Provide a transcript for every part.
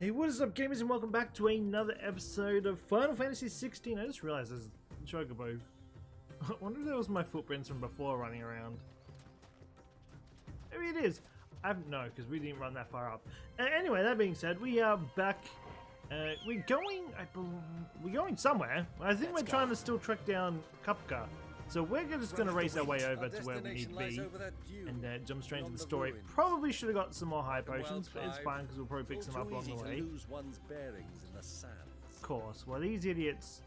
Hey, what is up, gamers, and welcome back to another episode of Final Fantasy XVI. I just realized there's a chocobo. I wonder if that was my footprints from before running around. Maybe it is. No, because we didn't run that far up. Anyway, that being said, we are back. We're going somewhere. I think we're trying to still track down Kupka. So we're just going to race our way over to where we need to be and jump straight into the story. Probably should have got some more high potions, but it's fine because we'll probably pick some up along the way. Of course. Well, these idiots...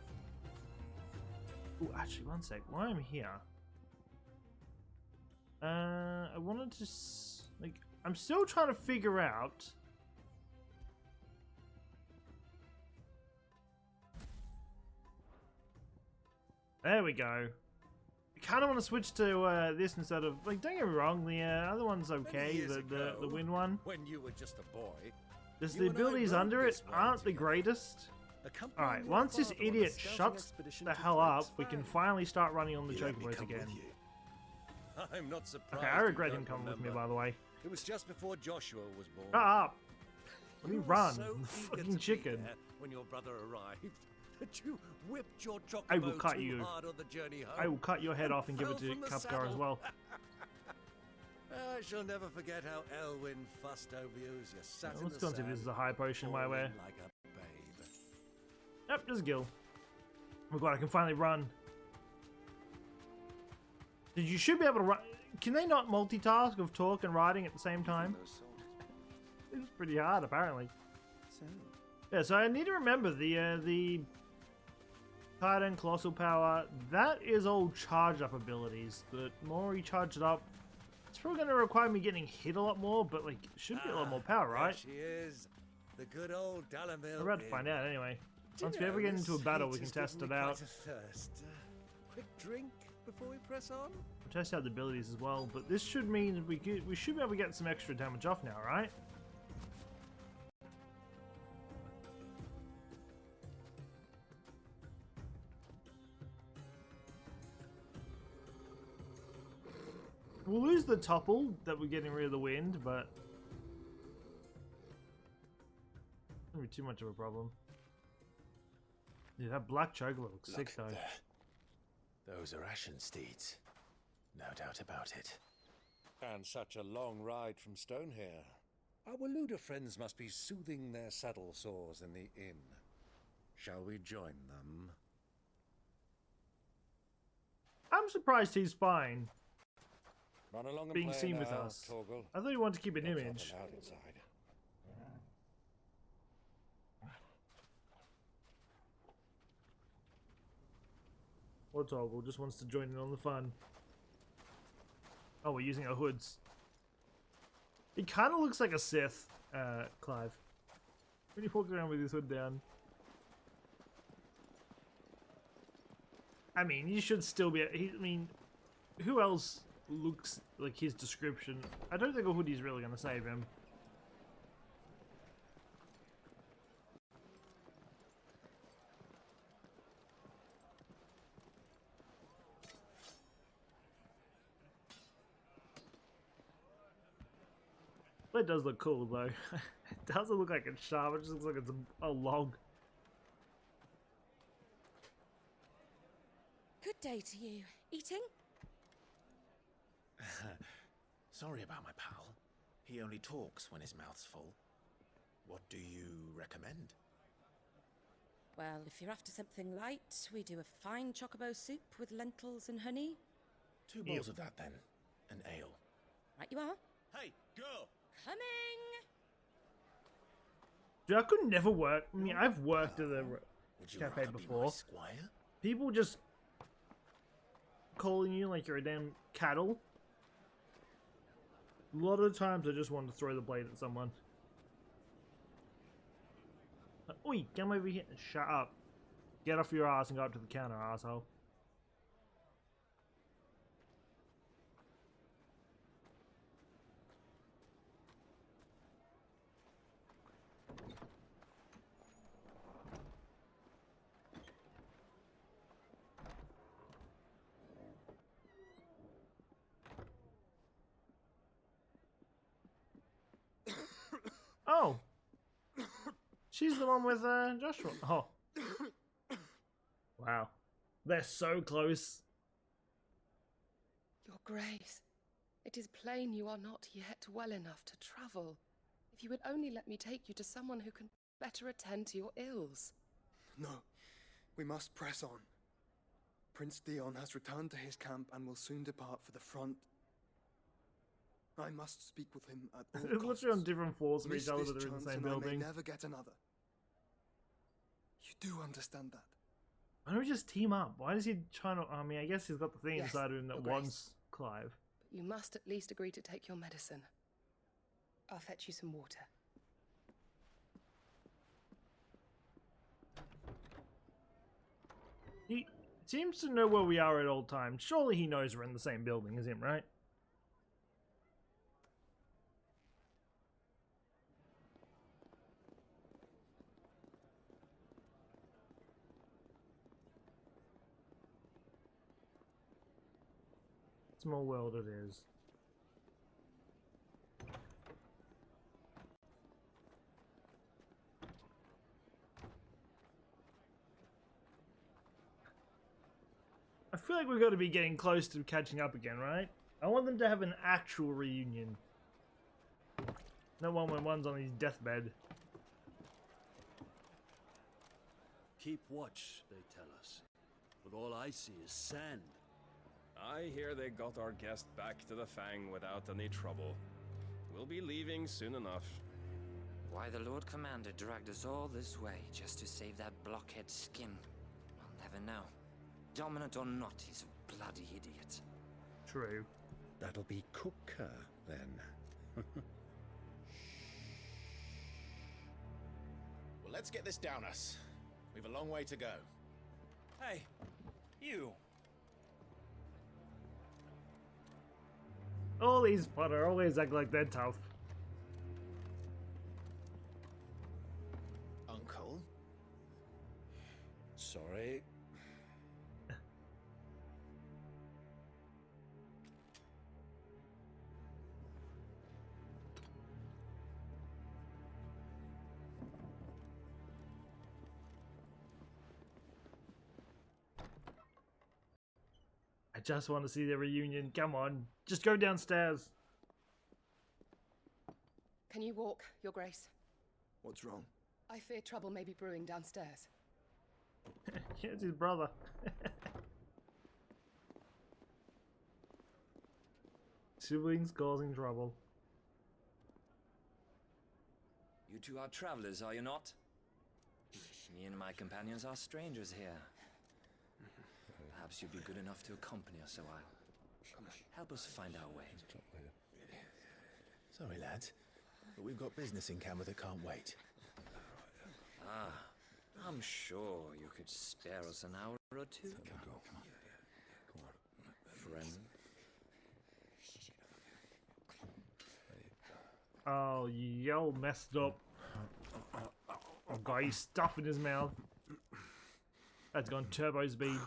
Oh, actually, one sec. While I'm here... I wanted to... I'm still trying to figure out... There we go. Kind of want to switch to this instead of, don't get me wrong, the other one's okay, the wind one. When you were just a boy, just the abilities under it aren't the greatest. Alright, once this idiot shuts the hell up, we can finally start running on the chocobos again. I'm not surprised. Okay, I regret him coming with me, by the way. It was just before Joshua was born. Shut up! Let me run, So fucking chicken. When your brother arrived, that you whipped your chocobo I will cut too you. hard on the journey home. I will cut your head off and give it to Fell from the Kupka saddle. as well. I shall never forget how Elwyn fussed over you as you sat in Let's the go and see if this is a high potion my way. like a babe. Yep, just Gil. Oh my god, I can finally run. You should be able to run. Can they not multitask of talk and riding at the same time? It's pretty hard, apparently. Yeah, so I need to remember the Titan Colossal Power. That is all charge-up abilities. The more you charge it up, it's probably going to require me getting hit a lot more, but it should be a lot more power, right? There she is, the good old Dalamil. We're about to find out anyway. Once we ever get into a battle, we can test it out. Quick drink before we press on. We'll test out the abilities as well, but this should mean we should be able to get some extra damage off now, right? We'll lose the topple that we're getting rid of the wind, but it's gonna be too much of a problem. Yeah, that black chocobo looks sick though. Those are ashen steeds. No doubt about it. And such a long ride from Stonehair. Our Luda friends must be soothing their saddle sores in the inn. Shall we join them? I'm surprised he's fine Run along and being play seen with now, us. Torgal. I thought he wanted to keep an Dogs aren't image. allowed inside. Or Toggle just wants to join in on the fun. Oh, we're using our hoods. He kind of looks like a Sith, Clive. When he walks around with his hood down. I mean, you should still be... I mean, who else looks like his description? I don't think a hoodie's really going to save him. But it does look cool, though. It doesn't look like it's sharp, it just looks like it's a log. Good day to you. Eating? Sorry about my pal. He only talks when his mouth's full. What do you recommend? Well, if you're after something light, we do a fine chocobo soup with lentils and honey. 2 bowls of that then. An ale. Right you are. Hey, girl! Coming! Dude, I could never work. I mean, I've worked at the Would you cafe rather be before. my squire? People just calling you like you're a damn cattle. A lot of the times I just want to throw the blade at someone. Oi, come over here. Shut up. Get off your ass and go up to the counter, asshole. Oh, She's the one with Joshua. Oh. Wow. They're so close. Your Grace, it is plain you are not yet well enough to travel. If you would only let me take you to someone who can better attend to your ills. No, we must press on. Prince Dion has returned to his camp and will soon depart for the front. I must speak with him at all They're costs. literally on different floors of Miss each other, this but they're in the chance same and I building. may never get another. You do understand that? Why don't we just team up? Why is he trying to... I mean, I guess he's got the thing Yes, inside of him that Your Grace. wants Clive. But you must at least agree to take your medicine. I'll fetch you some water. He seems to know where we are at all times. Surely he knows we're in the same building as him, right? Small world it is. I feel like we've got to be getting close to catching up again, right? I want them to have an actual reunion. No one when one's on his deathbed. Keep watch, they tell us. But all I see is sand. I hear they got our guest back to the Fang without any trouble. We'll be leaving soon enough. Why the Lord Commander dragged us all this way just to save that blockhead skin, I'll never know. Dominant or not, he's a bloody idiot. True. That'll be Cooker, then. Well, let's get this down us. We've a long way to go. Hey, you. All these Potter always act like they're tough. Uncle? Sorry. I just want to see the reunion. Come on. Just go downstairs. Can you walk, Your Grace? What's wrong? I fear trouble may be brewing downstairs. Yeah, it's his brother. Siblings causing trouble. You two are travelers, are you not? Me and my companions are strangers here. Perhaps you'd be good enough to accompany us a while. Help us find our way. Sorry, lads, but we've got business in camera that can't wait. Ah, I'm sure you could spare us an hour or two. Friend. Oh, yo, messed up. Oh, God, he's stuff in his mouth. That's gone turbo speed.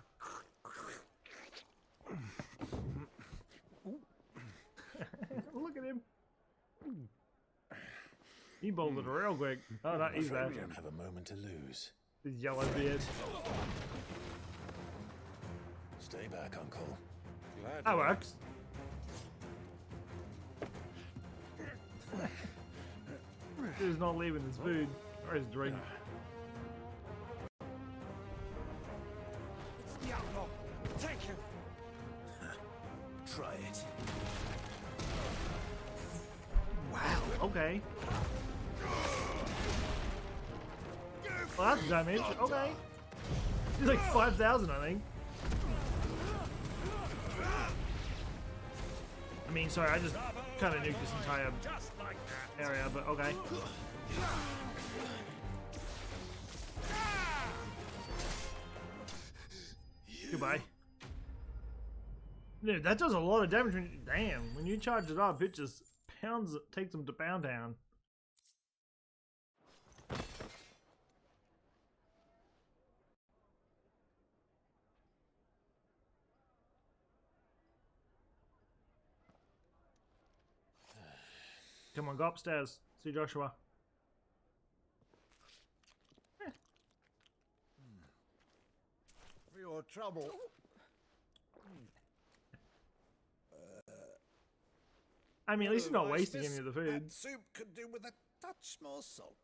Look at him. He bowled it real quick. Oh, no, he's there. We don't have a moment to lose. His yellow beard. Stay back, Uncle. That works. He's not leaving his food or his drink. It's the outlaw. Take him. Try it. Wow, okay. Well, that's damage. Okay. He's like 5,000, I think. I mean, sorry, I just kind of nuked this entire area, but okay. Goodbye. Dude, that does a lot of damage. Damn, when you charge it up, it just pounds, takes them to Pound Town. Come on, go upstairs. See Joshua. your trouble. I mean, at least he's not Otherwise, wasting this any of the food. fat soup could do with a touch more salt.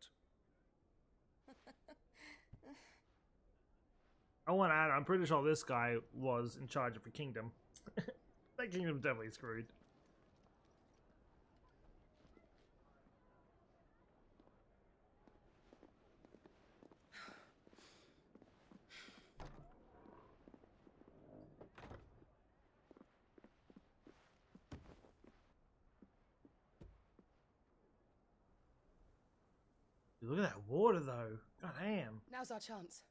I want to add, I'm pretty sure this guy was in charge of the kingdom. That kingdom's definitely screwed. Look at that water, though. God damn. Now's our chance.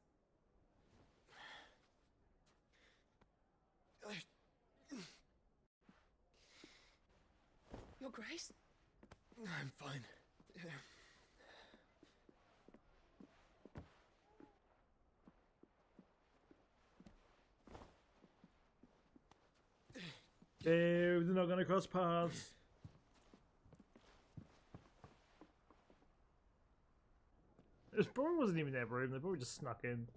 Your Grace? I'm fine. They're not gonna cross paths. This probably wasn't even their room, they probably just snuck in.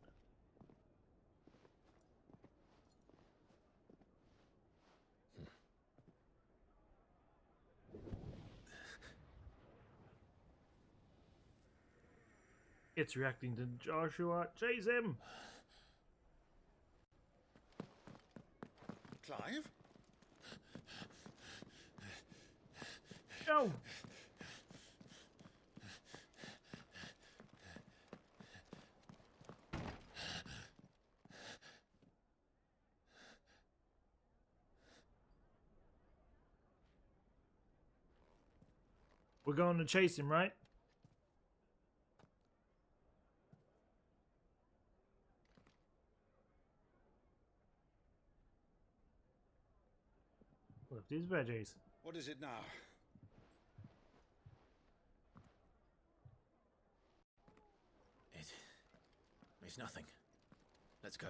It's reacting to Joshua. Chase him! Clive? Go! We're going to chase him, right? Lift these veggies. What is it now? It's nothing. Let's go.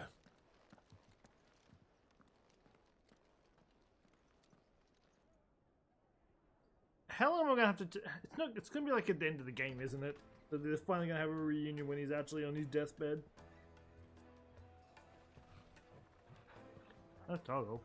How long am I gonna have to? It's not. It's gonna be like at the end of the game, isn't it? That they're finally gonna have a reunion when he's actually on his deathbed. That's toggle.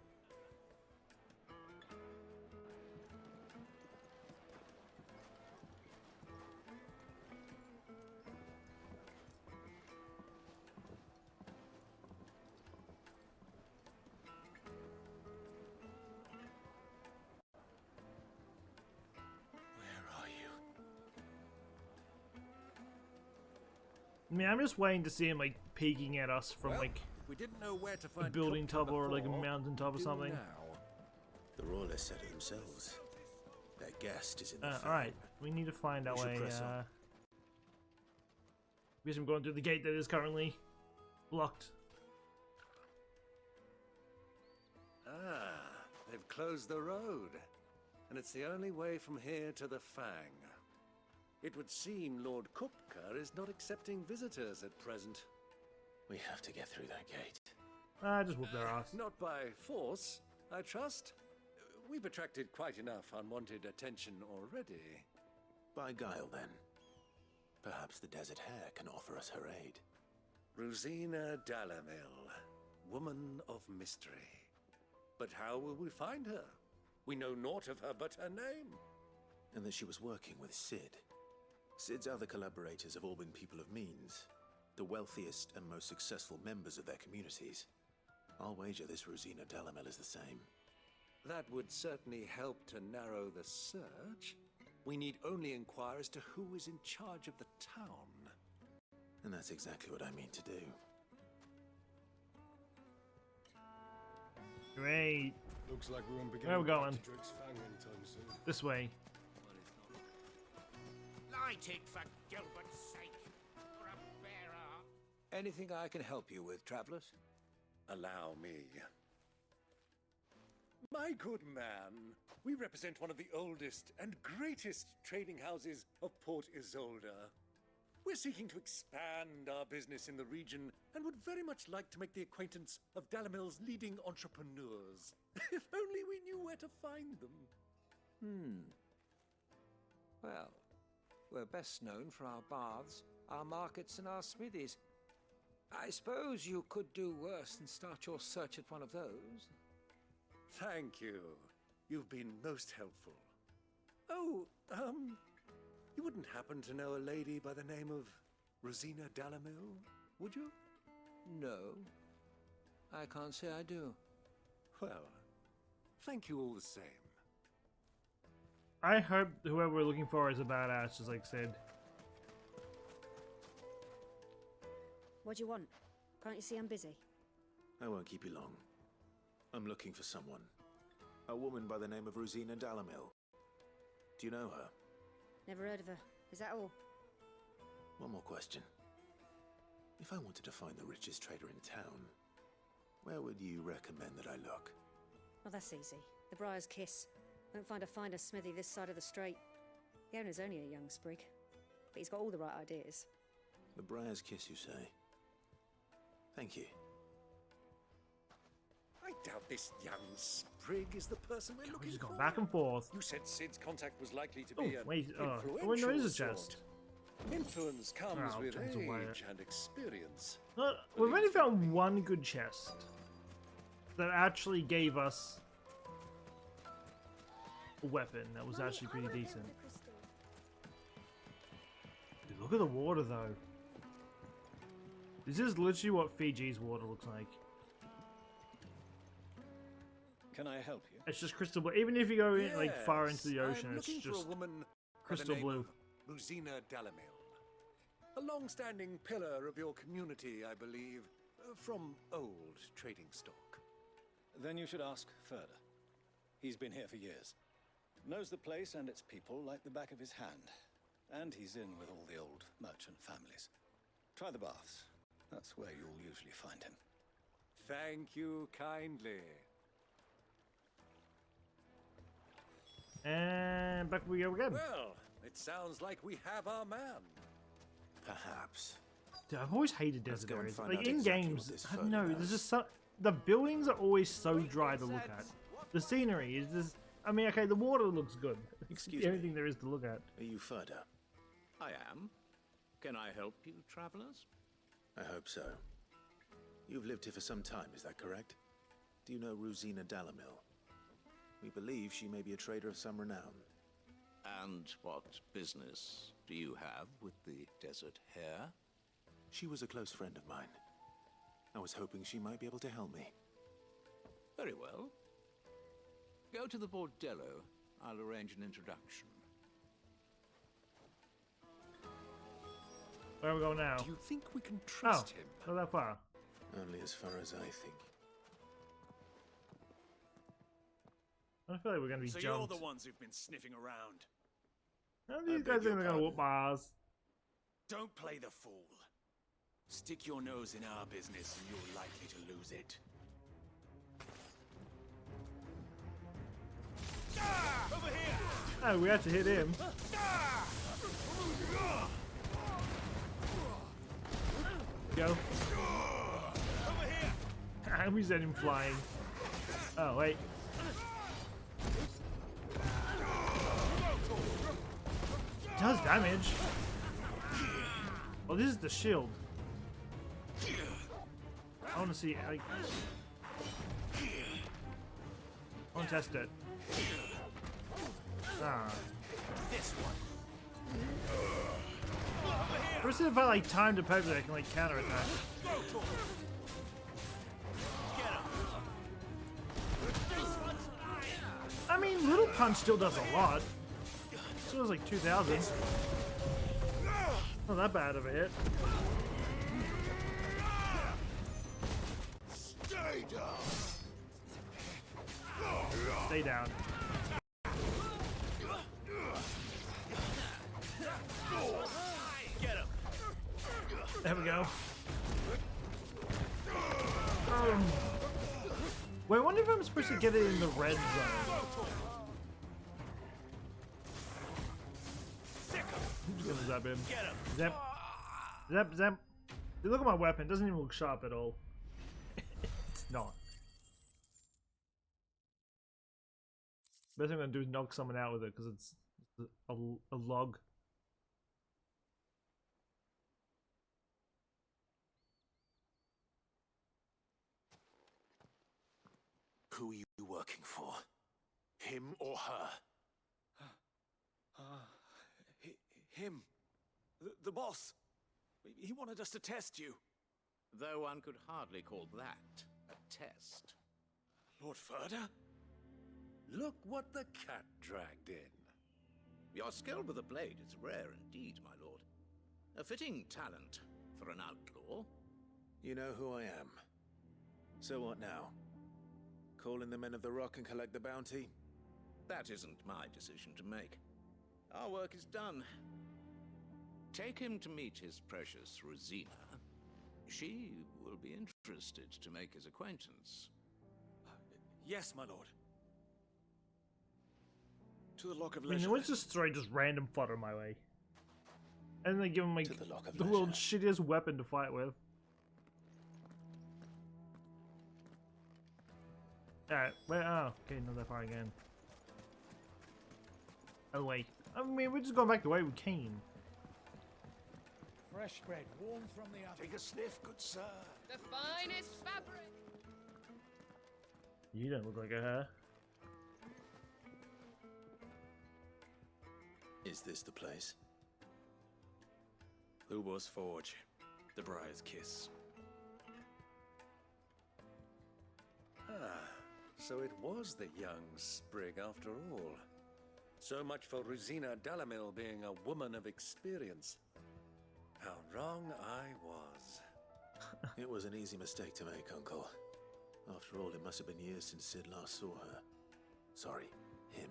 I mean, I'm just waiting to see him like peeking at us from like we didn't know where to a find building Kupka top or like a before. mountain top or Do something. now. The royalists said it themselves. Their guest is in the All right, we need to find our We should way. press on. Guess I'm going through the gate that is currently blocked. Ah, they've closed the road. And it's the only way from here to the Fang. It would seem Lord Kupka is not accepting visitors at present. We have to get through that gate. Just whoop their ass. Not by force, I trust. We've attracted quite enough unwanted attention already. By guile, then. Perhaps the Desert Hare can offer us her aid. Rosina Dalamil, woman of mystery. But how will we find her? We know naught of her but her name. And that she was working with Sid. Sid's other collaborators have all been people of means, the wealthiest and most successful members of their communities. I'll wager this Rosina Dalamel is the same. That would certainly help to narrow the search. We need only inquire as to who is in charge of the town. And that's exactly what I mean to do. Great. Looks like we won't be Where are we getting going? back to Drake's Fang anytime soon. This way. Light it for Gilbert's sake, for a bearer. Anything I can help you with, travelers? Allow me. My good man, we represent one of the oldest and greatest trading houses of Port Isolde. We're seeking to expand our business in the region and would very much like to make the acquaintance of Dalamil's leading entrepreneurs. If only we knew where to find them. Well, we're best known for our baths, our markets, and our smithies. I suppose you could do worse than start your search at one of those. Thank you. You've been most helpful. Oh, you wouldn't happen to know a lady by the name of Rosina Dalamil, would you? No. I can't say I do. Well, thank you all the same. I hope whoever we're looking for is a badass, just like Sid. What do you want? Can't you see I'm busy? I won't keep you long. I'm looking for someone. A woman by the name of Rosina Dalamil. Do you know her? Never heard of her. Is that all? One more question. If I wanted to find the richest trader in town, where would you recommend that I look? Well, that's easy. The Briar's Kiss. Won't find a finer smithy this side of the strait. The owner's only a young sprig, but he's got all the right ideas. The Briar's Kiss, you say? Thank you. I doubt this young sprig is the person we're looking Just for. going back and forth. You said Sid's contact was likely to Oh, be an wait. Oh, influential there is a sort. chest. Influence comes Oh, with turns away. age and experience. We've only found one good chest that actually gave us a weapon that was actually pretty decent. Dude, look at the water though. This is literally what Fiji's water looks like. Can I help you? It's just crystal blue. Even if you go in, like far into the Yes, ocean, I'm it's looking for just a woman crystal by the name blue. of Rosina Dalamil. A long-standing pillar of your community, I believe, from old trading stock. Then you should ask further. He's been here for years. Knows the place and its people like the back of his hand. And he's in with all the old merchant families. Try the baths. That's where you'll usually find him. Thank you kindly. And back we go again. Well, it sounds like we have our man. Perhaps. Dude, I've always hated Let's desert go and areas. find Like out in exactly games, what this I don't know. photo There's does. just the buildings are always so dry to look at. The scenery is just. I mean, okay, the water looks good. Excuse the only me. thing there is to look at. Are you Furda? I am. Can I help you, travelers? I hope so. You've lived here for some time, is that correct? Do you know Rosina Dalamil? We believe she may be a trader of some renown. And what business do you have with the desert hare? She was a close friend of mine. I was hoping she might be able to help me. Very well. Go to the bordello. I'll arrange an introduction. Where are we going now? Do you think we can trust him? Not that far. Only as far as I think. I feel like we're going to be So jumped. you're the ones who've been sniffing around. How are these guys going to whoop my ass? Don't play the fool. Stick your nose in our business and you're likely to lose it. Over here! Oh, we had to hit him. Go. Over here! We sent him flying. Oh, wait. It does damage. Oh, this is the shield. I want to see. I want to test it. Ah. This one. First, if I like time to poke it, I can like counter attack. I mean, little punch still does a lot. Still does like 2,000. Not that bad of a hit. Stay down. Stay down. Get him. There we go. Wait, I wonder if I'm supposed to get it in the red zone. I'm just gonna zap him. Zap. Zap, zap. Dude, look at my weapon. It doesn't even look sharp at all. It's not. Best thing I'm gonna do is knock someone out with it because it's a log. Who are you working for? Him or her? Him. The boss. He wanted us to test you. Though one could hardly call that a test. Lord Furder? Look what the cat dragged in. Your skill with the blade is rare indeed, my lord. A fitting talent for an outlaw. You know who I am. So what now? Call in the Men of the Rock and collect the bounty? That isn't my decision to make. Our work is done. Take him to meet his precious Rosina. She will be interested to make his acquaintance. Yes, my lord. To the Lock of I mean, Leisure. they would just throw just random fodder my way. And they give him like the world's shittiest weapon to fight with. Alright, wait, oh, okay, not that far again. Oh wait. I mean, we're just going back the way we came. Fresh bread, warm from the oven. Take a sniff, good sir. The finest fabric. You don't look like a her. Is this the place? Lubo's Forge. The Briar's Kiss. Ah, so it was the young sprig after all. So much for Rosina Dalamil being a woman of experience. How wrong I was. It was an easy mistake to make, Uncle. After all, it must have been years since Sid last saw her. Sorry, him.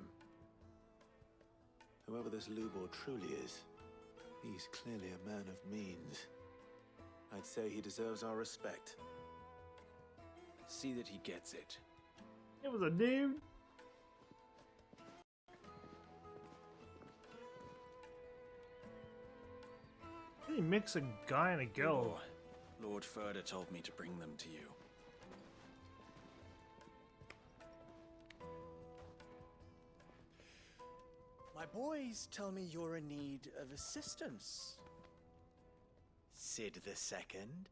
Whoever this Lubor truly is, he's clearly a man of means. I'd say he deserves our respect. See that he gets it. It was a dude. How do you mix a guy and a girl? Lord Furder told me to bring them to you. My boys tell me you're in need of assistance. Sid the Second?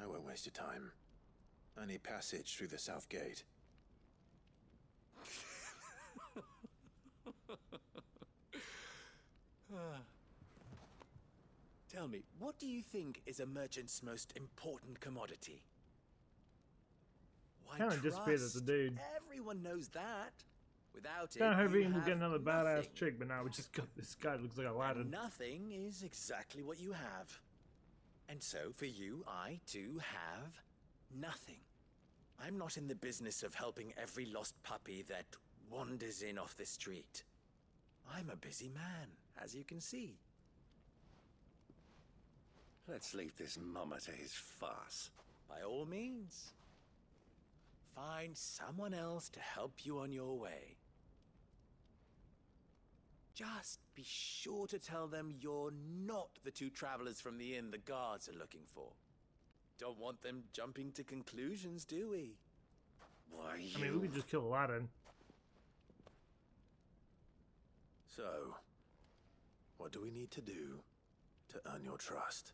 I won't waste your time. I need passage through the south gate. Tell me, what do you think is a merchant's most important commodity? Why, Kind of disappeared as a dude. Everyone knows that. Without Kind of it, hoping you we'll have get another badass nothing. chick, but now we just got this guy who looks like Aladdin. And nothing is exactly what you have. And so, for you, I too have nothing. I'm not in the business of helping every lost puppy that wanders in off the street. I'm a busy man, as you can see. Let's leave this mama to his farce. By all means. Find someone else to help you on your way. Just be sure to tell them you're not the two travelers from the inn the guards are looking for. Don't want them jumping to conclusions, do we? Why, I mean, we could just kill Aladdin. So, what do we need to do to earn your trust?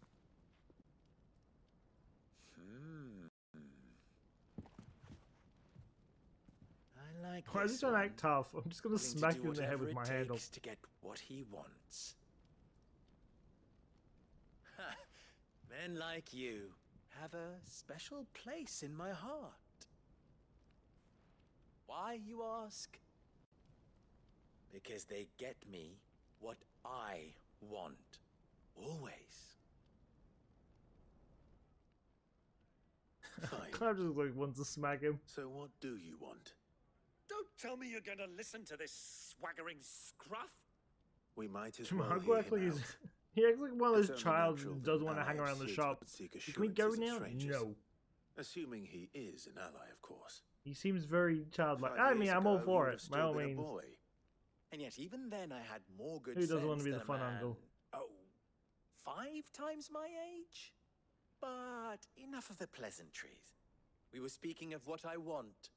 I like Why is he this trying to one. act tough? I'm just gonna Willing to smack do you in the head whatever with my it handle. takes to get what he wants. Men like you have a special place in my heart. Why, you ask? Because they get me what I want. Always. Fine. Clive just like wants to smack him. So what do you want? Don't tell me you're going to listen to this swaggering scruff. We might as Come well on, hear act like him he's out. he acts like one of It's those only child natural who that doesn't an want to hang ally of around the Sid's shop. would seek Can we go assurances of now? strangers. No. Assuming he is an ally, of course. He seems very childlike. 5 I mean, years I'm all ago, for you it, would have by still all been a means. boy. And yet even then I had more good Who doesn't sense want to be the than a fun man, uncle? Oh, 5 times my age? But enough of the pleasantries. We were speaking of what I want.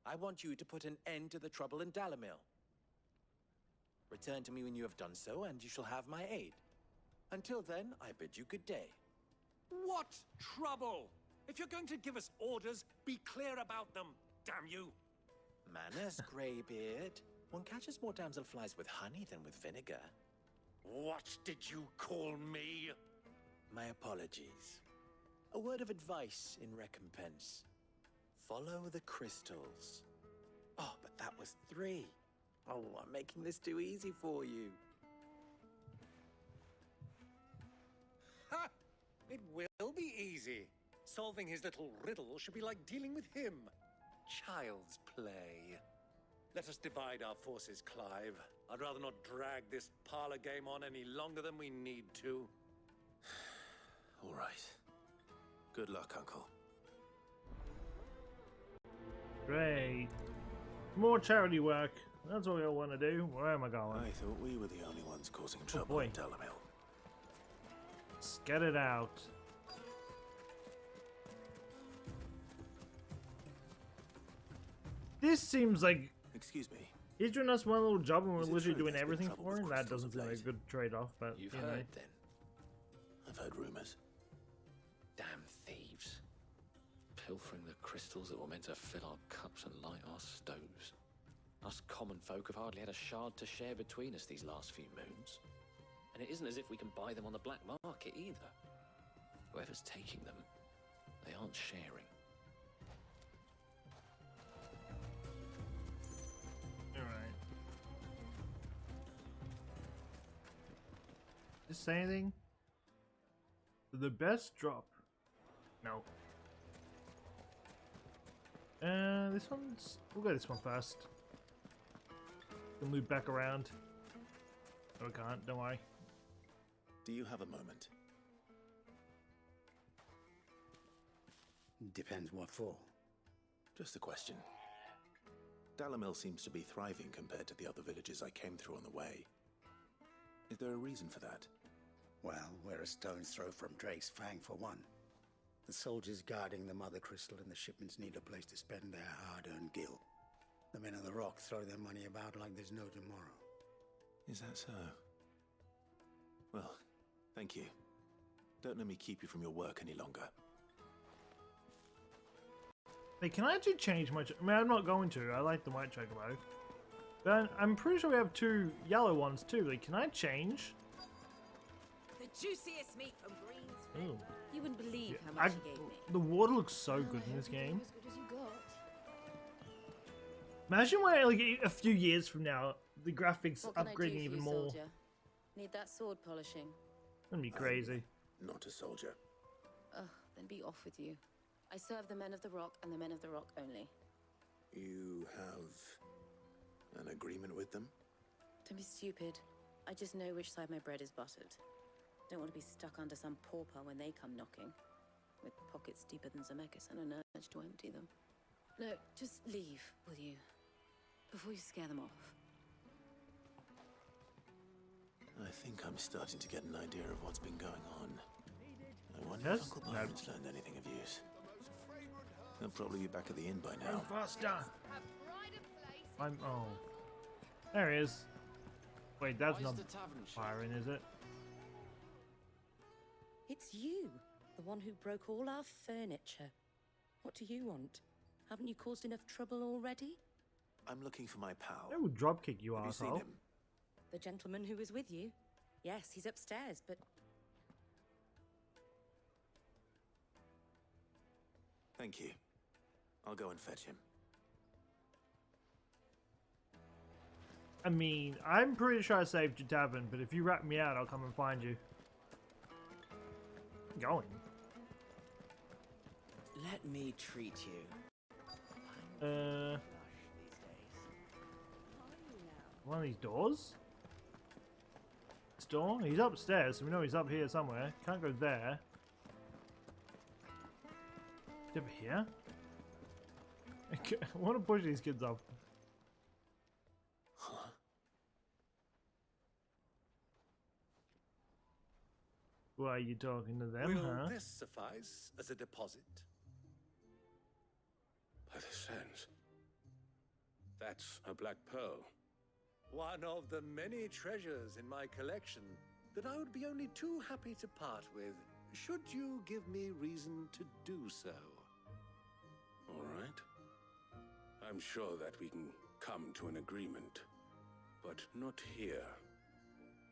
I want you to put an end to the trouble in Dalamil. Return to me when you have done so, and you shall have my aid. Until then, I bid you good day. What trouble? If you're going to give us orders, be clear about them, damn you! Manners, Greybeard. One catches more damselflies with honey than with vinegar. What did you call me? My apologies. A word of advice in recompense. Follow the crystals. Oh, but that was 3. Oh, I'm making this too easy for you. Ha! It will be easy. Solving his little riddle should be like dealing with him. Child's play. Let us divide our forces, Clive. I'd rather not drag this parlor game on any longer than we need to. All right. Good luck, Uncle. Great. More charity work. That's what we all want to do. Where am I going? I thought we were the only ones causing trouble in Dalamil. Let's get it out. This seems like... Excuse me. He's doing us one little job and we're literally doing there's been everything trouble for with him? That crystals doesn't of seem like a late? good trade-off, but You've you know. heard then. I've heard rumors. Damn thieves. Pilfering the crystals that were meant to fill our cups and light our stoves. Us common folk have hardly had a shard to share between us these last few moons. And it isn't as if we can buy them on the black market either. Whoever's taking them, they aren't sharing. Alright. Just say anything? The best drop. No. This one's... We'll go this one first. Can loop back around. Oh, I can't, don't worry. Do you have a moment? Depends what for. Just a question. Dalamil seems to be thriving compared to the other villages I came through on the way. Is there a reason for that? Well, we're a stone's throw from Drake's Fang for one. The soldiers guarding the Mother Crystal and the shipments need a place to spend their hard-earned gil. The men of the Rock throw their money about like there's no tomorrow. Is that so? Well, thank you. Don't let me keep you from your work any longer. Hey, can I actually change my... I mean, I'm not going to. I like the white chocobo. But I'm pretty sure we have 2 yellow ones too. Like, can I change? The juiciest meat from Green's. Ooh. You wouldn't believe how much he gave me. The water looks so good in this game. Imagine when, like, a few years from now, the graphics What can I do upgrading for even you, more. soldier? Need that sword polishing. That'd be crazy. Not a soldier. Ugh, then be off with you. I serve the men of the Rock and the men of the Rock only. You have an agreement with them? Don't be stupid. I just know which side my bread is buttered. Don't want to be stuck under some pauper when they come knocking, with pockets deeper than Zemeckis and an urge to empty them. No, just leave, will you? Before you scare them off. I think I'm starting to get an idea of what's been going on. I wonder if Uncle Byron's learned anything of use. He'll probably be back at the inn by now. Faster! I'm... Oh. There he is. Wait, that's not Byron, is it? It's you, the one who broke all our furniture. What do you want? Haven't you caused enough trouble already? I'm looking for my pal. I will dropkick you, Have you seen asshole. him? The gentleman who was with you? Yes, he's upstairs, but... Thank you. I'll go and fetch him. I mean, I'm pretty sure I saved your tavern, but if you rat me out, I'll come and find you. I'm going. Let me treat you. One of these doors? This door? He's upstairs, so we know he's up here somewhere. Can't go there. He's over here? I want to push these kids off. Huh? Why are you talking to them, Will huh? this suffice as a deposit? By the sands. That's a black pearl. One of the many treasures in my collection that I would be only too happy to part with, should you give me reason to do so. All right. I'm sure that we can come to an agreement, but not here.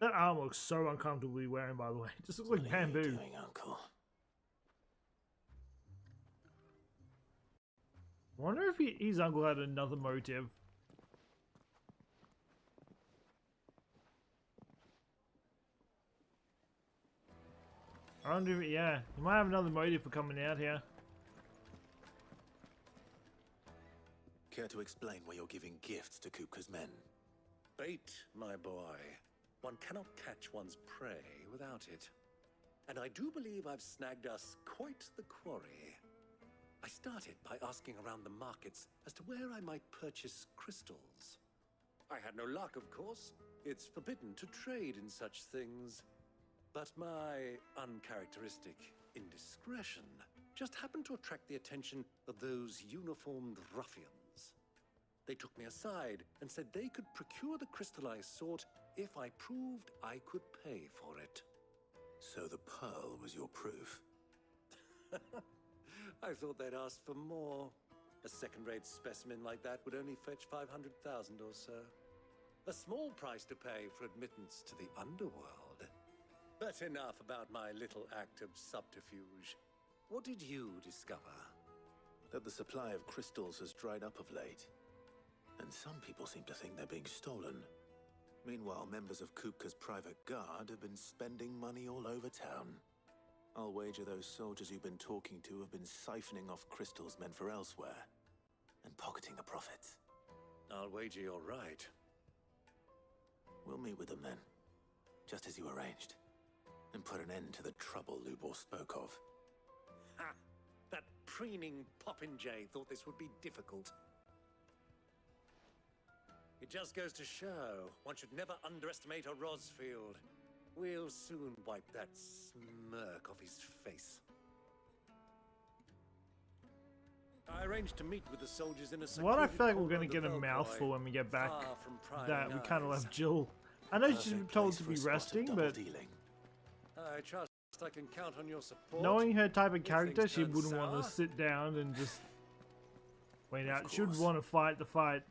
That arm looks so uncomfortably wearing, by the way. It just looks like bamboo. What are you doing, Uncle? I wonder if his uncle had another motive. I wonder if, yeah, he might have another motive for coming out here. Care to explain why you're giving gifts to Kupka's men? Bait, my boy. One cannot catch one's prey without it. And I do believe I've snagged us quite the quarry. I started by asking around the markets as to where I might purchase crystals. I had no luck, of course. It's forbidden to trade in such things. But my uncharacteristic indiscretion just happened to attract the attention of those uniformed ruffians. They took me aside and said they could procure the crystal I sought if I proved I could pay for it. So the pearl was your proof? I thought they'd ask for more. A second-rate specimen like that would only fetch 500,000 or so. A small price to pay for admittance to the underworld. But enough about my little act of subterfuge. What did you discover? That the supply of crystals has dried up of late. And some people seem to think they're being stolen. Meanwhile, members of Kupka's private guard have been spending money all over town. I'll wager those soldiers you've been talking to have been siphoning off crystals meant for elsewhere, and pocketing the profits. I'll wager you're right. We'll meet with them then, just as you arranged, and put an end to the trouble Lubor spoke of. Ha! That preening popinjay thought this would be difficult. It just goes to show one should never underestimate a Rosfield. We'll soon wipe that smirk off his face. I arranged to meet with the soldiers in a What I feel like we're going to get a mouthful when we get back that we kind of left Jill. I know she's been told to be resting, but I trust I can count on your support. knowing her type of character, she wouldn't want to sit down and just wait out. She would want to fight the fight.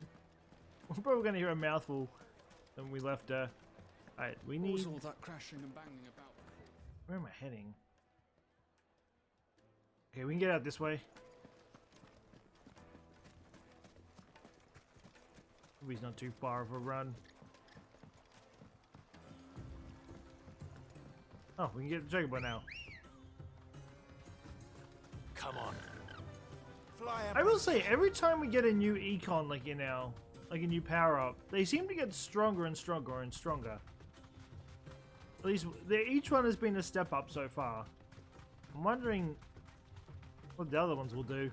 We're probably going to hear a mouthful when we left her. Alright, we need... What's all that crashing and banging about? Where am I heading? Okay, we can get out this way. He's not too far of a run. Oh, we can get the Chocobo now. Come on. I will say, every time we get a new Eikon, like in our, like a new power up, they seem to get stronger and stronger and stronger. At least, each one has been a step up so far. I'm wondering what the other ones will do.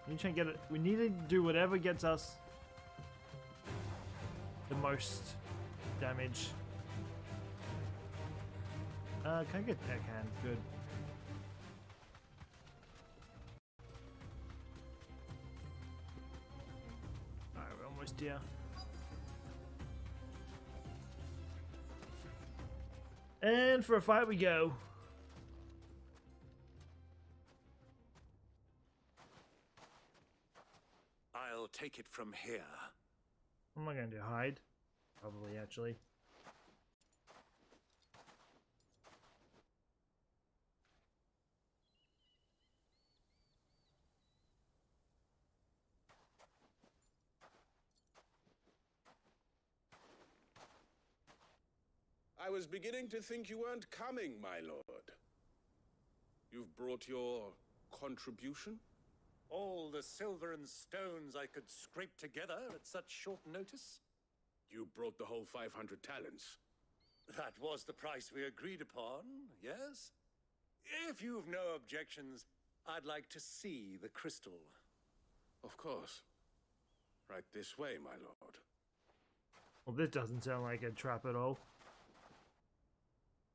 We need to get it. We need to do whatever gets us the most damage. Can I get deckhand? Good. Alright, we're almost here. And for a fight we go. I'll take it from here. What am I going to do? Hide? Probably, actually. I was beginning to think you weren't coming, my lord. You've brought your contribution? All the silver and stones I could scrape together at such short notice? You brought the whole 500 talents. That was the price we agreed upon, yes? If you've no objections, I'd like to see the crystal. Of course. Right this way, my lord. Well, this doesn't sound like a trap at all.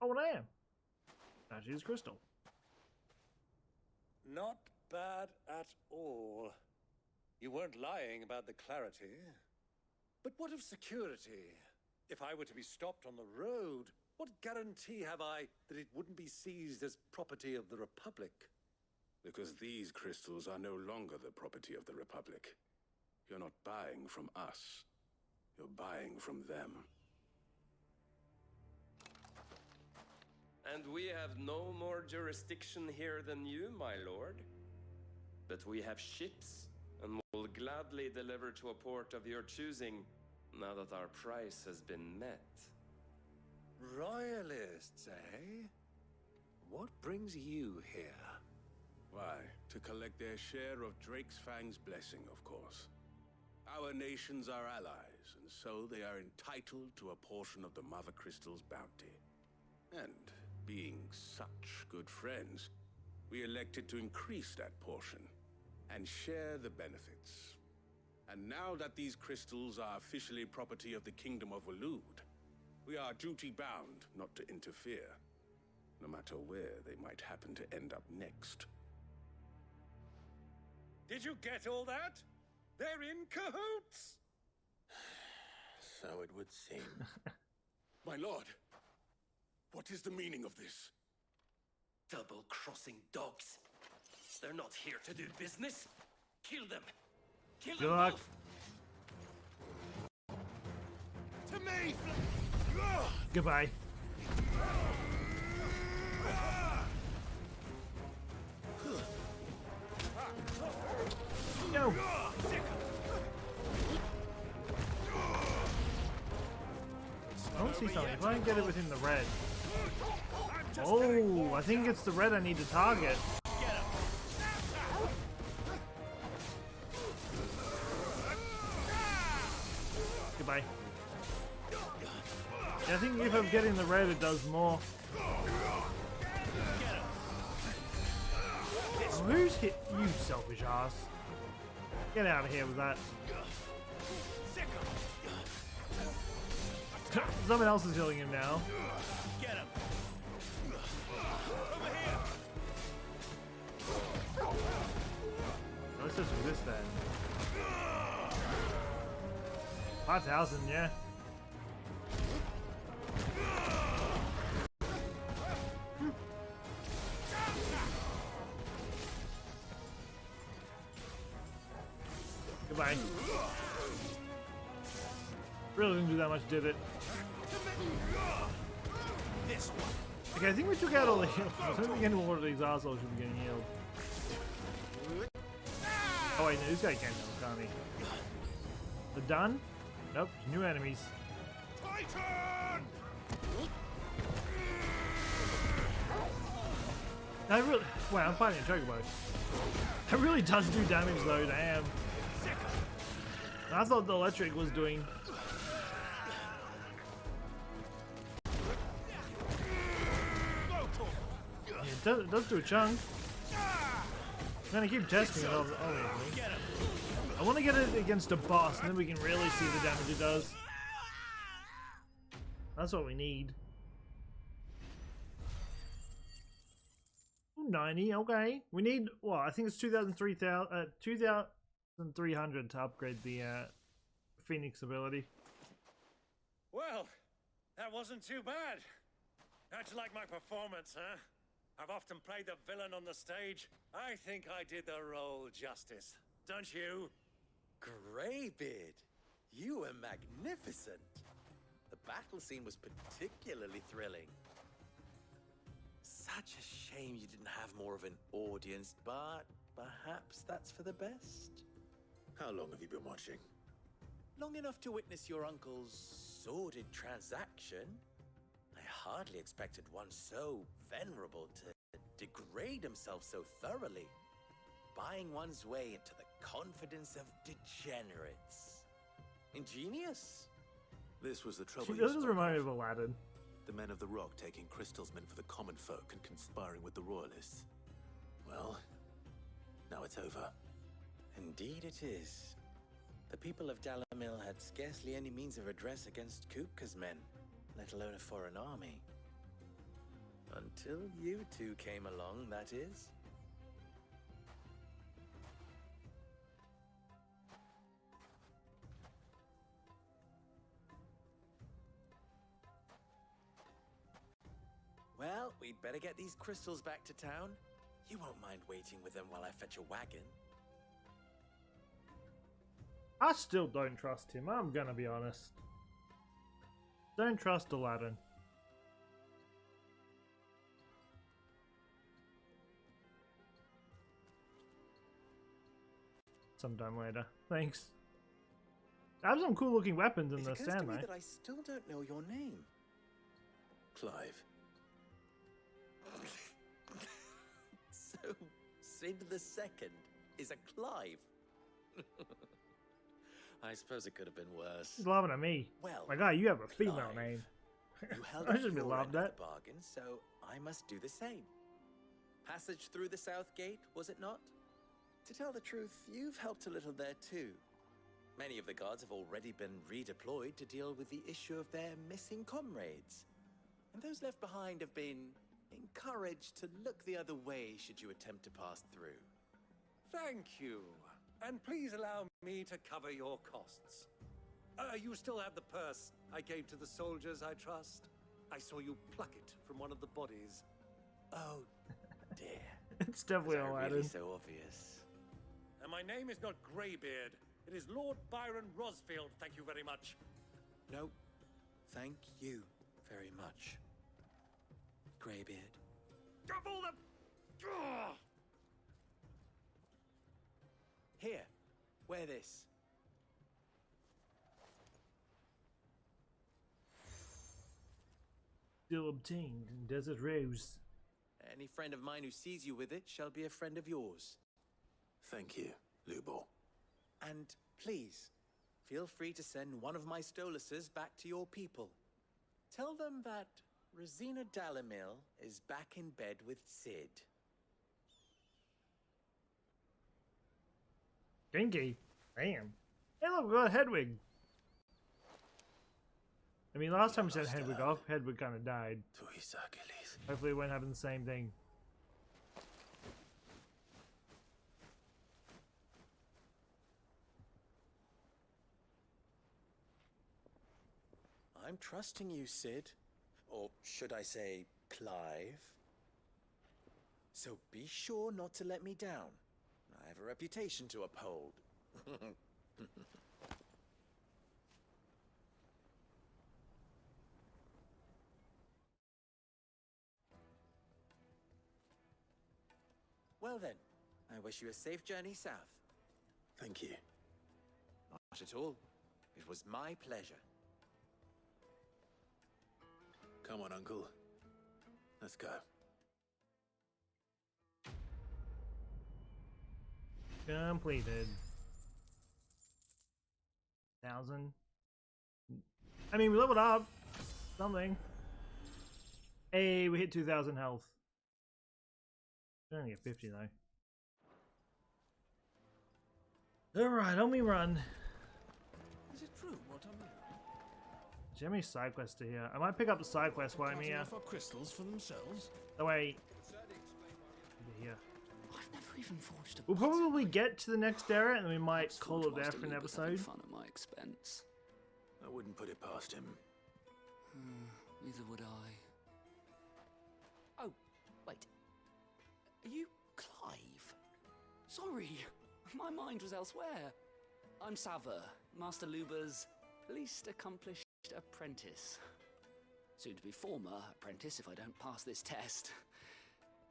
Oh, and I am. That is crystal. Not bad at all. You weren't lying about the clarity. But what of security? If I were to be stopped on the road, What guarantee have I that it wouldn't be seized as property of the Republic? Because these crystals are no longer the property of the Republic. You're not buying from us. You're buying from them. And we have no more jurisdiction here than you, my lord. But we have ships, and will gladly deliver to a port of your choosing, now that our price has been met. Royalists, eh? What brings you here? Why, to collect their share of Drake's Fang's blessing, of course. Our nations are allies, and so they are entitled to a portion of the Mother Crystal's bounty. And being such good friends, we elected to increase that portion and share the benefits. And now that these crystals are officially property of the Kingdom of Waloed, we are duty-bound not to interfere, no matter where they might happen to end up next. Did you get all that? They're in cahoots! So it would seem. My lord, what is the meaning of this? Double-crossing dogs. They're not here to do business. Kill them. Kill Good them luck. both. To me! Goodbye. No. I don't see something. If I can get it within the red. Oh, I think it's the red I need to target. Goodbye. Yeah, I think if I'm getting the red, it does more. Oh, who's hit you, selfish ass? Get out of here with that. Someone else is healing him now. Get him! Let's just do this then. 5,000, yeah. Goodbye. Really didn't do that much, did it? Okay, I think we took out all the heals. I don't think any more of these assholes should be getting healed. Oh wait, no, this guy can't heal, can't he? They're done? Nope, new enemies. I really... Wow, I'm fighting a chocobo. That really does do damage though, damn. I thought the electric was doing... Yeah, it does do a chunk. I'm gonna keep testing it, obviously. I want to get it against a boss, and then we can really see the damage it does. That's what we need. Ooh, 90, okay. We need, well, I think it's 2,300 to upgrade the Phoenix ability. Well, that wasn't too bad. How'd you like my performance, huh? I've often played the villain on the stage. I think I did the role justice. Don't you? Greybeard, you were magnificent. The battle scene was particularly thrilling. Such a shame you didn't have more of an audience, but perhaps that's for the best. How long have you been watching? Long enough to witness your uncle's sordid transaction. I hardly expected one so venerable to degrade himself so thoroughly, buying one's way into the confidence of degenerates. Ingenious. This was the trouble. She does remind me of Aladdin. The men of the Rock taking crystalsmen for the common folk and conspiring with the royalists. Well, now it's over. Indeed it is. The people of Dalamil had scarcely any means of redress against Kupka's men, let alone a foreign army. Until you two came along, that is. We'd better get these crystals back to town. You won't mind waiting with them while I fetch a wagon. I still don't trust him, I'm gonna be honest. Don't trust Aladdin. Sometime later. Thanks. I have some cool looking weapons in the stand, though. That I still don't know your name. Clive. So, Sid the Second is a Clive. I suppose it could have been worse. He's laughing at me. Well, my guy, you have a female Clive, name. You held I up should be your laughed end of at. the bargain, so I must do the same. Passage through the south gate, was it not? To tell the truth, you've helped a little there too. Many of the guards have already been redeployed to deal with the issue of their missing comrades. And those left behind have been encouraged to look the other way should you attempt to pass through. Thank you. And please allow me to cover your costs. You still have the purse I gave to the soldiers, I trust? I saw you pluck it from one of the bodies. Oh, dear. It's definitely Aladdin. Really so obvious. And my name is not Greybeard. It is Lord Byron Rosfield, thank you very much. No, thank you very much, Greybeard. Of all the... Ugh! Here, wear this. Still obtained in Desert Rose. Any friend of mine who sees you with it shall be a friend of yours. Thank you, Lubor. And please, feel free to send one of my Stoluses back to your people. Tell them that Rosina Dalamil is back in bed with Sid. Dinky. Damn. Hey look, we got Hedwig. I mean, last time we sent Hedwig off, Hedwig kind of died. Hopefully it won't happen the same thing. I'm trusting you, Sid. Or should I say, Clive? So be sure not to let me down. I have a reputation to uphold. Well then, I wish you a safe journey south. Thank you. Not at all. It was my pleasure. Come on, Uncle. Let's go. Completed. 1,000. I mean, we leveled up. Something. Hey, we hit 2,000 health. We only get 50 though. Alright, on we run. Is it true what I'm hearing? Do you have any side quests to here? I might pick up the side quest while I'm here. Offer crystals for themselves? That way. Here. I've never even forged a We'll probably get to the next era and we might call it there for an episode. Fun at my expense. I wouldn't put it past him. Neither would I. Oh, wait. Are you Clive? Sorry, my mind was elsewhere. I'm Sava, Master Luba's least accomplished apprentice. Soon to be former apprentice if I don't pass this test.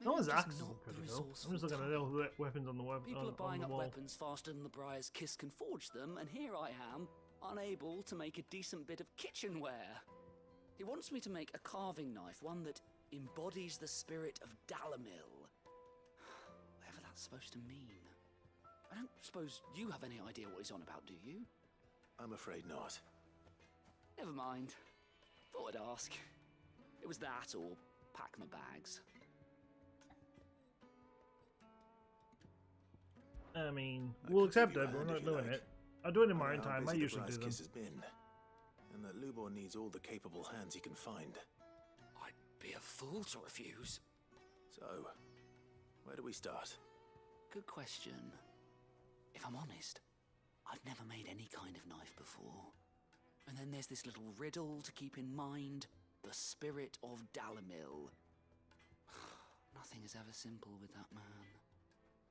No one's axes are pretty cool. I'm just looking at the weapons on the wall. People are buying up weapons faster than the Briar's Kiss can forge them, and here I am, unable to make a decent bit of kitchenware. He wants me to make a carving knife, one that embodies the spirit of Dalamil. Whatever that's supposed to mean. I don't suppose you have any idea what he's on about, do you? I'm afraid not. Never mind. Thought I'd ask. It was that or pack my bags. I mean, we'll accept it, but we're not doing it. I'll do it in my own time. I usually do them. Has been, and that Lubor needs all the capable hands he can find. I'd be a fool to refuse. So, where do we start? Good question. If I'm honest, I've never made any kind of knife before. And then there's this little riddle to keep in mind. The spirit of Dalamil. Nothing is ever simple with that man.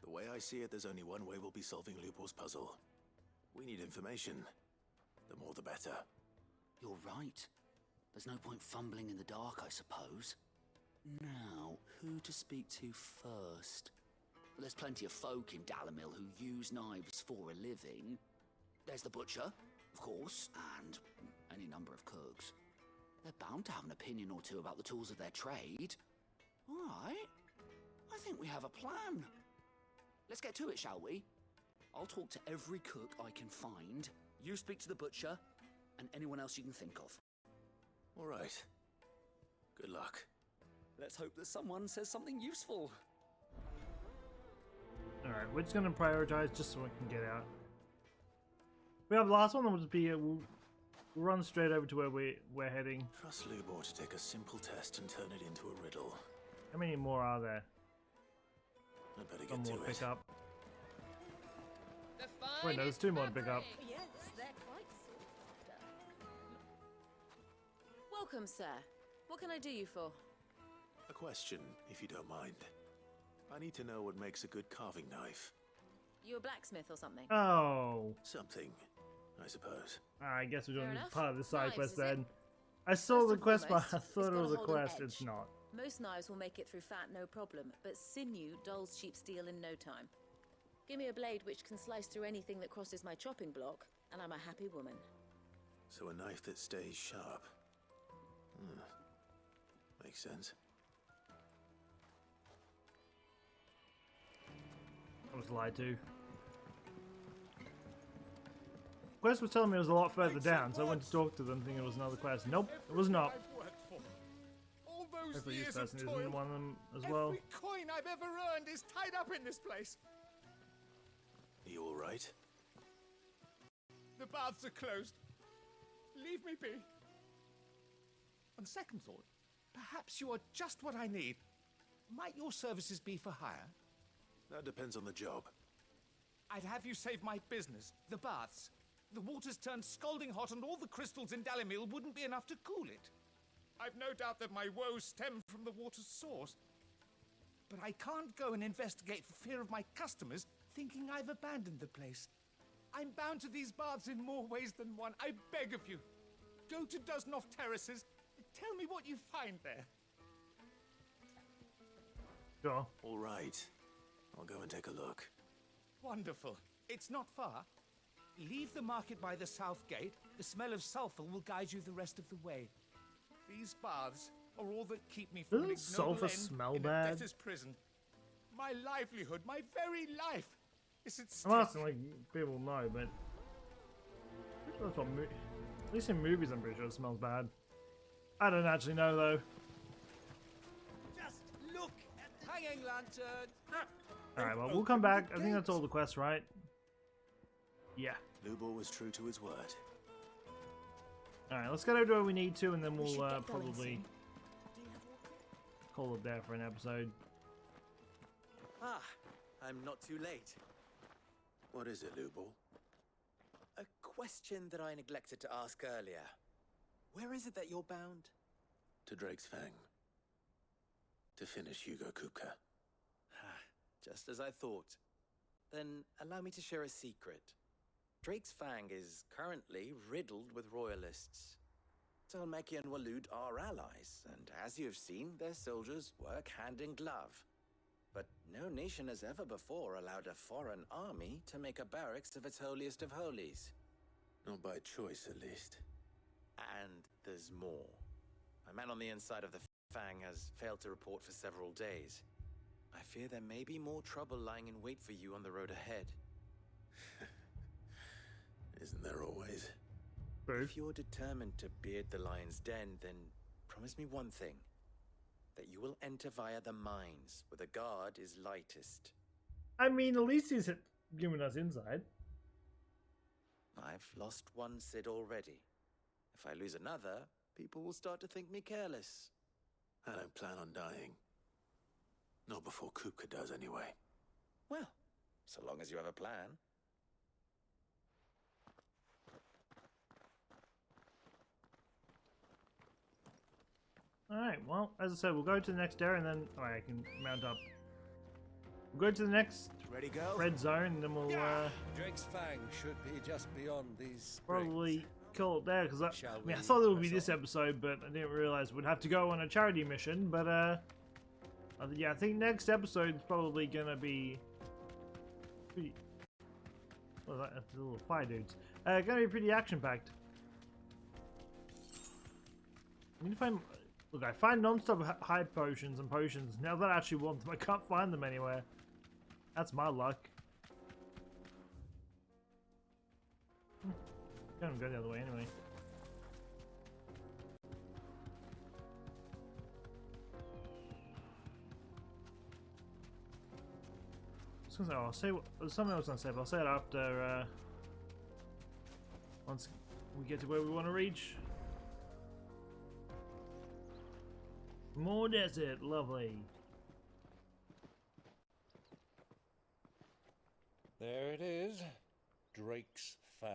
The way I see it, there's only one way we'll be solving Lupul's puzzle. We need information. The more the better. You're right. There's no point fumbling in the dark, I suppose. Now, who to speak to first? Well, there's plenty of folk in Dalamil who use knives for a living. There's the butcher, of course, and any number of cooks. They're bound to have an opinion or two about the tools of their trade. All right. I think we have a plan. Let's get to it, shall we? I'll talk to every cook I can find. You speak to the butcher, and anyone else you can think of. All right. Good luck. Let's hope that someone says something useful. Alright, we're just going to prioritize just so we can get out. We have the last one, then we'll just be... we'll run straight over to where we're heading. Trust Lubor to take a simple test and turn it into a riddle. How many more are there? I better One get more to to pick it. up. Wait, no, there's 2 more to pick up. Yes, they're quite sought after. Welcome, sir. What can I do you for? A question, if you don't mind. I need to know what makes a good carving knife. You a blacksmith or something? Oh. Something, I suppose. I guess we're doing Fair enough. part of the side Knives, quest is it? then. I saw First the and quest, but foremost, I it's thought it got was a a hold on quest. edge. It's not. Most knives will make it through fat, no problem, but sinew dulls cheap steel in no time. Give me a blade which can slice through anything that crosses my chopping block, and I'm a happy woman. So a knife that stays sharp. Makes sense. I was lied to. Quest was telling me it was a lot further down, so I went to talk to them thinking it was another quest. Nope, it was not. All those Hopefully this years of person toil, isn't one of them as well. every coin I've ever earned is tied up in this place. You all right? The baths are closed. Leave me be. On second thought, perhaps you are just what I need. Might your services be for hire? That depends on the job. I'd have you save my business, the baths. The water's turned scalding hot and all the crystals in Dalamil wouldn't be enough to cool it. I've no doubt that my woes stem from the water's source. But I can't go and investigate for fear of my customers thinking I've abandoned the place. I'm bound to these baths in more ways than one. I beg of you. Go to Dusnoff Terraces. Tell me what you find there. Sure. All right. I'll go and take a look. Wonderful. It's not far. Leave the market by the south gate. The smell of sulfur will guide you the rest of the way. These baths are all that keep me from an Doesn't ignoble sulfur end smell in a bad? debtor's prison. My livelihood, my very life, is at I'm stake. asking like people know, but pretty sure that's what at least in movies I'm pretty sure it smells bad. I don't actually know though. Just look at hanging lantern. Alright, well we'll come back. I think that's all the quests, right? Yeah. Lubor was true to his word. Alright, let's get over to where we need to and then We we'll should get going probably soon. call it there for an episode. Ah, I'm not too late. What is it, Lubor? A question that I neglected to ask earlier. Where is it that you're bound? To Drake's Fang. To finish Hugo Kupka. Just as I thought. Then allow me to share a secret. Drake's Fang is currently riddled with royalists. Talmeki and Walud are allies, and as you have seen, their soldiers work hand in glove. But no nation has ever before allowed a foreign army to make a barracks of its holiest of holies. Not by choice, at least. And there's more. A man on the inside of the Fang has failed to report for several days. I fear there may be more trouble lying in wait for you on the road ahead. Isn't there always? If you're determined to beard the lion's den, then promise me one thing. That you will enter via the mines, where the guard is lightest. I mean, at least he's giving us insight. I've lost one Cid already. If I lose another, people will start to think me careless. I don't plan on dying. Not before Kupka does, anyway. Well, so long as you have a plan. Alright, well, as I said, we'll go to the next area and then... Alright, I can mount up. We'll go to the next Ready, go? red zone and then we'll Drake's Fang should be just beyond these probably call it there, because I mean, I thought it would be this episode, but I didn't realize we'd have to go on a charity mission, but yeah, I think next episode's probably gonna be pretty... Well, that's the little fire dudes. Gonna be pretty action-packed. I need to find... Look, I find non-stop high potions and potions. Now that I actually want them, I can't find them anywhere. That's my luck. Can't go the other way anyway. I'll say there's something else I say, but I'll say it after once we get to where we want to reach. More desert, lovely. There it is, Drake's Fang.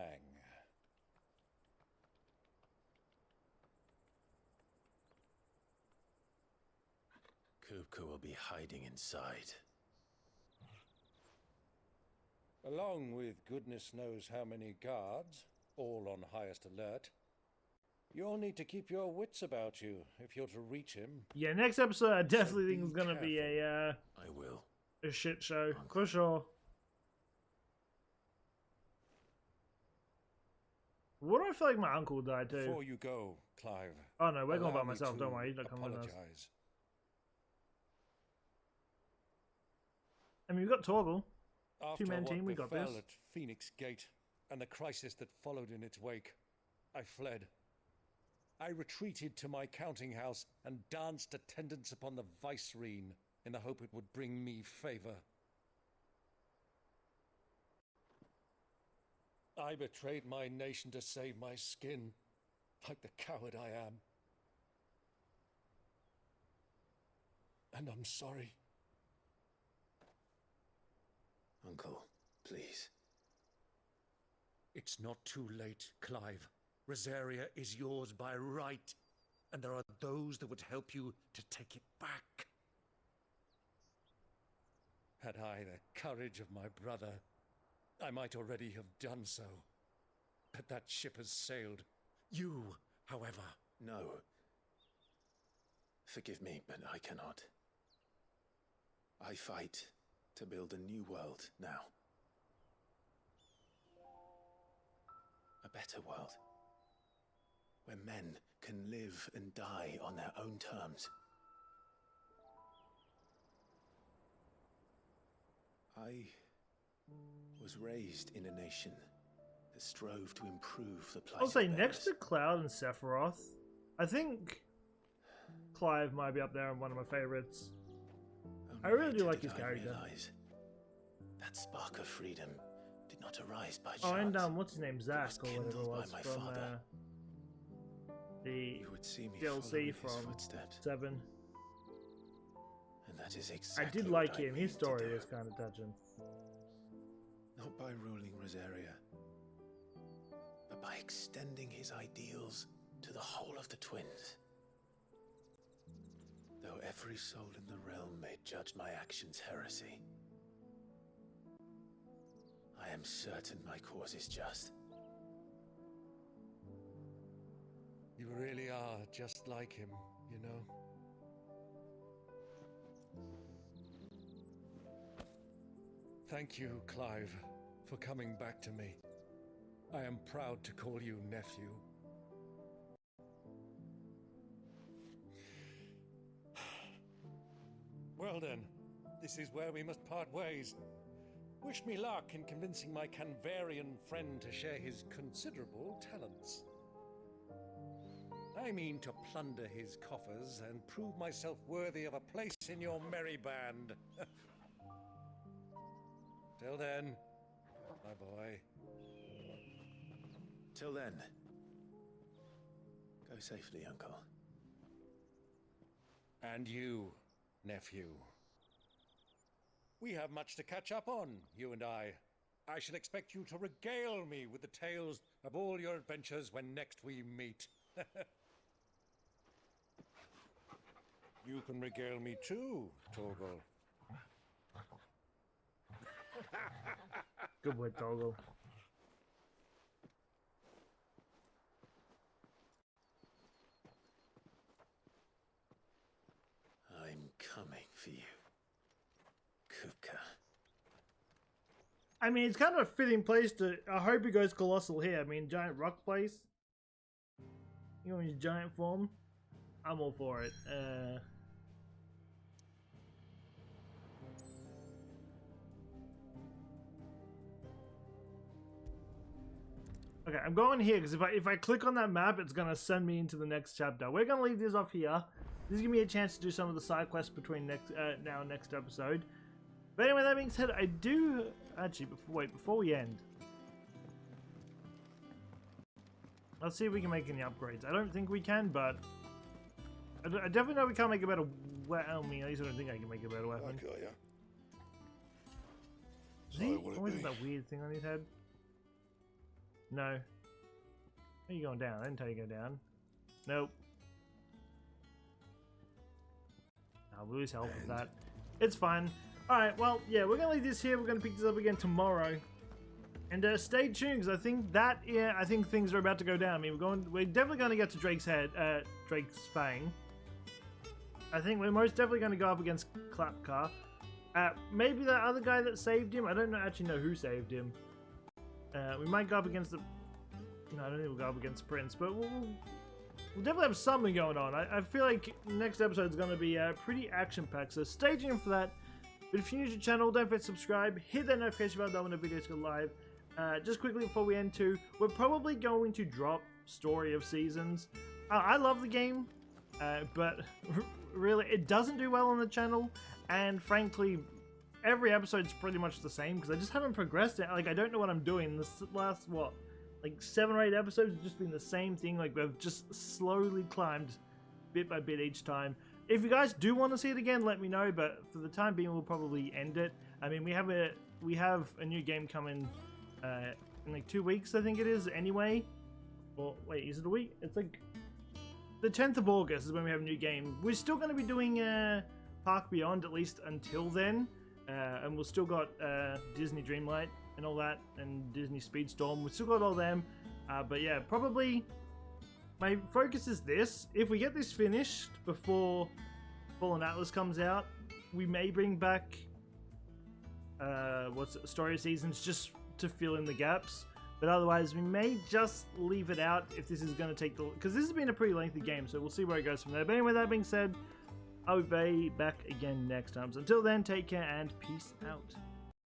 Kupka will be hiding inside. Along with goodness knows how many guards, all on highest alert. You'll need to keep your wits about you if you're to reach him. Yeah, next episode I definitely think is gonna be a I will. A shit show, for sure. What do I feel like my uncle died too? Before you go, Clive. Oh no, we're going by allow me myself, to don't worry, he's not coming with us. apologize. I mean, we've got Torgal. After Two-man what team, we got befell this. at Phoenix Gate and the crisis that followed in its wake, I fled. I retreated to my counting house and danced attendance upon the vicereine in the hope it would bring me favor. I betrayed my nation to save my skin, like the coward I am. And I'm sorry. Uncle, please. It's not too late, Clive. Rosaria is yours by right, and there are those that would help you to take it back. Had I the courage of my brother, I might already have done so. But that ship has sailed. You, however... No. Forgive me, but I cannot. I fight to build a new world now. A better world. Where men can live and die on their own terms. I was raised in a nation that strove to improve the plight I'll say of next bears. to Cloud and Sephiroth, I think Clive might be up there and one of my favorites. I really do like his character. Realize that spark of freedom did not arise by chance. Oh, and what's his name, Zach or whatever it kindled by was my from father. the You would see me DLC following his from footsteps. 7. And that is exactly I did what like I him. mean His to story do. was kind of touching. Not by ruling Rosaria, but by extending his ideals to the whole of the twins. Though every soul in the realm may judge my actions heresy, I am certain my cause is just. You really are just like him, you know. Thank you, Clive, for coming back to me. I am proud to call you nephew. Well then, this is where we must part ways. Wish me luck in convincing my Canvarian friend to share his considerable talents. I mean to plunder his coffers and prove myself worthy of a place in your merry band. Till then, my boy. Till then, go safely, Uncle. And you, nephew. We have much to catch up on, you and I. I shall expect you to regale me with the tales of all your adventures when next we meet. you can regale me too, Torgal. Good word, Torgal. I'm coming for you, Kupka. I mean, it's kind of a fitting place to... I hope he goes colossal here. I mean, giant rock place. You know, in his giant form. I'm all for it. Okay, I'm going here because if I click on that map, it's gonna send me into the next chapter. We're gonna leave this off here. This is gonna be a chance to do some of the side quests between now and next episode. But anyway, that being said, I do actually before we end, let's see if we can make any upgrades. I don't think we can, but I definitely know we can't make a better weapon. I mean, at least I don't think I can make a better weapon. I got ya. Does he always have that weird thing on his head? No. Are you going down? I didn't tell you to go down. Nope. I'll lose health with that. It's fine. Alright, well, yeah, we're going to leave this here. We're going to pick this up again tomorrow. And stay tuned, because I think that, yeah, I think things are about to go down. I mean, we're definitely going to get to Drake's Fang. I think we're most definitely going to go up against Klapka. Maybe that other guy that saved him. I don't actually know who saved him. We might go up against the... No, I don't think we'll go up against Prince, but we'll definitely have something going on. I feel like next episode is going to be pretty action-packed, so stay tuned for that. But if you're new to the channel, don't forget to subscribe, hit that notification bell when the videos go live. Just quickly before we end too, we're probably going to drop Story of Seasons. I love the game, but really it doesn't do well on the channel, and frankly, every episode's pretty much the same because I just haven't progressed it. Like, I don't know what I'm doing. This last, what, like 7 or 8 episodes have just been the same thing. Like, we've just slowly climbed bit by bit each time. If you guys do want to see it again, let me know, but for the time being, we'll probably end it. I mean, we have a new game coming in like 2 weeks, I think it is, anyway. Or, wait, is it a week? It's like the 10th of August is when we have a new game. We're still going to be doing Park Beyond, at least until then. And we've still got Disney Dreamlight and all that, and Disney Speedstorm. We've still got all them. But yeah, probably my focus is this. If we get this finished before Fallen Atlas comes out, we may bring back Story of Seasons just to fill in the gaps. But otherwise, we may just leave it out if this is going to take the... Because this has been a pretty lengthy game, so we'll see where it goes from there. But anyway, that being said, I'll be back again next time. So until then, take care and peace out.